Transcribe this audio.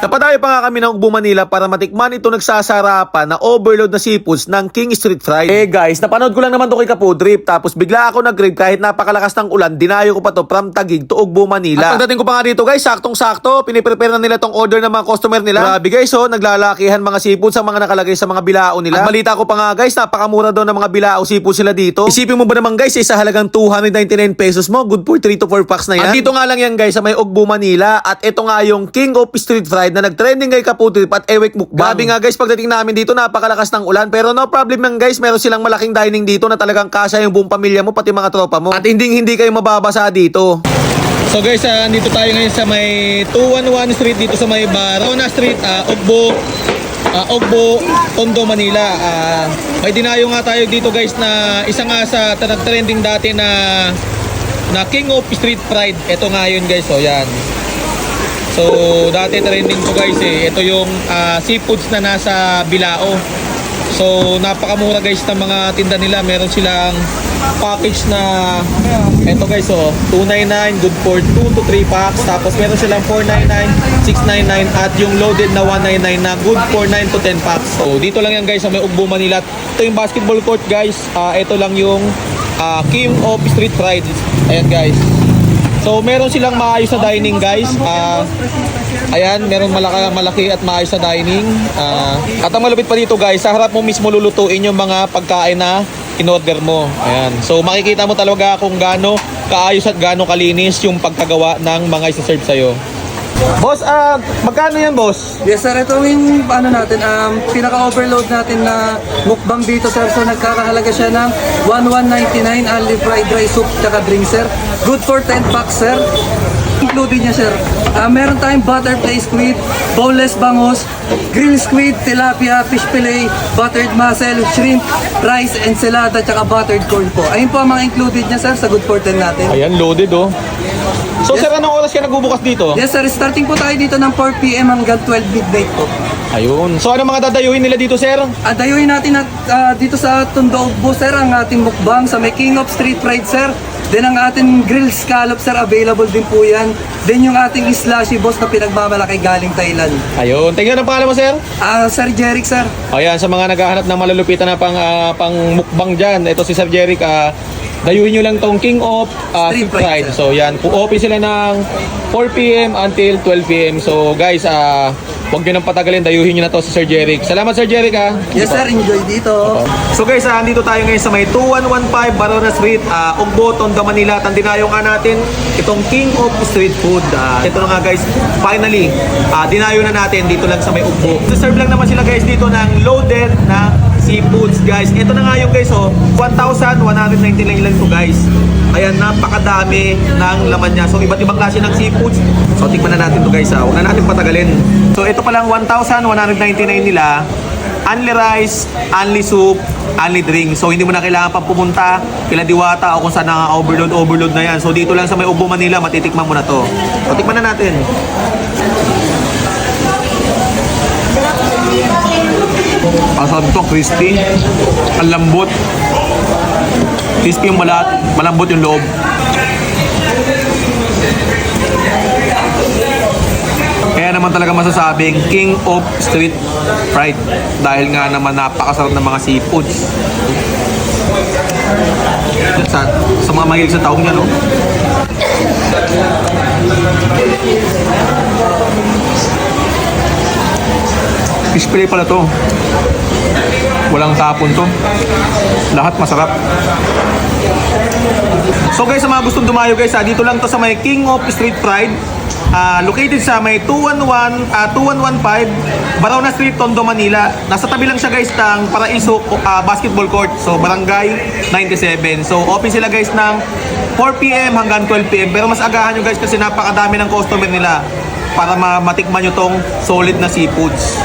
Napadayo pa nga kami ng Ugbo, Manila para matikman ito nagsasarapan na overload na seafoods ng King Street Fried. Guys, napanood ko lang naman to kay Kapudrip tapos bigla ako nag-crave kahit napakalakas ng ulan, dinayo ko pa to from Taguig to Ugbo, Manila. At pagdating ko pa nga dito guys, saktong-sakto, piniprepare na nila tong order ng mga customer nila. Grabe guys, naglalakihan mga seafoods ang mga nakalagay sa mga bilao nila. At balita ko pa nga guys, napakamura daw ng mga bilao seafoods sila dito. Isipin mo ba naman guys, sa halagang 299 pesos mo, good for 3 to 4 packs na yan. At dito nga lang yan guys sa may Ugbo, Manila. At ito nga yung King of Street Fried na nag-trending kay Kapudrip at Ewek Mukbang. Grabe nga guys, pagdating namin dito napakalakas ng ulan, pero no problem lang guys, meron silang malaking dining dito na talagang kasya yung buong pamilya mo pati mga tropa mo. At hindi kayo mababasa dito. So guys, dito tayo ngayon sa may 211 Street dito sa may Barona Street, Ugbo, Tondo, Manila. May dinayo nga tayo dito guys na isa nga sa nag-trending dati na King of Street Fried. Ito nga yun guys, so yan. So dati trending to guys ito yung seafoods na nasa bilao. So napakamura guys ng mga tinda nila. Meron silang package na ito guys, so 299 good for 2 to 3 packs. Tapos meron silang 499, 699 at yung loaded na 199 na good for 9 to 10 packs. So dito lang yan guys sa may Ugbo, Manila. Ito yung basketball court guys. Ito lang yung King of Street Fried. Ayan guys. So meron silang maayos na dining guys. Ayan, meron malaki at maayos na dining. At ang malupit pa dito guys, sa harap mo mismo lulutuin yung mga pagkain na in-order mo. Ayan. So makikita mo talaga kung gaano kaayos at gaano kalinis yung pagkagawa ng mga isa-serve sa'yo. Boss, magkano yan boss? Yes sir, ito yung natin, pinaka-overload natin na mukbang dito sir. So nagkakahalaga siya ng 1199 only fried rice soup tsaka drink sir. Good for 10 packs sir. Included niya sir. Meron tayong butterfly squid, boneless bangus, grilled squid, tilapia, fish fillet, buttered mussel, shrimp, rice, ensalada, tsaka buttered corn po. Ayun po ang mga included niya sir sa Good for 10 natin. Ayan, loaded oh. So yes. Sir, anong oras ka nagbubukas dito? Yes sir, starting po tayo dito ng 4 PM hanggang 12 midnight po. Ayun. So ano mga dadayuhin nila dito sir? Dayuhin natin dito sa Tondo, Ugbo sir ang ating mukbang sa may King of Street Fried sir. Then ang ating grilled scallop sir, available din po yan. Then yung ating slushy boss na pinagmamalaki galing Thailand. Ayun. Tingnan ang pangalan mo sir? Sir Jeric sir. Ayan, sa mga naghahanap ng malalupitan na pang mukbang dyan, ito si Sir Jeric. Dayuhin nyo lang tong King of Street Fried. So yan, open sila ng 4 PM until 12 PM. So guys, huwag nyo nang patagalin, dayuhin nyo na to si Sir Jeric. Salamat Sir Jeric ha. Yes sir, enjoy dito. So guys, andito tayo ngayon sa may 2115 Barona Street, Ugbo, Tondo, Manila. Tandinayo nga natin itong King of Street Food. Ito na nga guys, finally, dinayo na natin dito lang sa may Ugbo. Serve lang naman sila guys dito ng loaded na seafoods guys. Ito na nga yung guys 1,199 lang to guys. Ayan, napakadami ng laman niya. So iba't ibang klase ng seafoods. So tikman na natin to guys. Huwag na natin patagalin. So ito pa lang 1,199 nila. Only rice, only soup, only drink. So hindi mo na kailangan pang pumunta kila Diwata o kung saan na overload na yan. So dito lang sa may Ugbo, Manila, matitikman mo na to. So tikman na natin. Ang sarap ito, crispy. Ang lambot. Crispy yung malambot yung loob. Kaya naman talaga masasabing King of Street Fried. Dahil nga naman napakasarap ng mga seafoods. Sa mga mahilig sa taong yan, no? Fish fillet pala to. Walang tapon to. Lahat masarap. So guys, sa mga gustong dumayo guys, dito lang to sa may King of Street Fried. Located sa may 2115 Barona Street, Tondo, Manila. Nasa tabi lang siya guys ng Paraiso Basketball Court. So Barangay 97. So open sila guys ng 4 PM hanggang 12 PM. Pero mas agahan nyo guys kasi napakadami ng customer nila para matikman nyo tong solid na seafoods.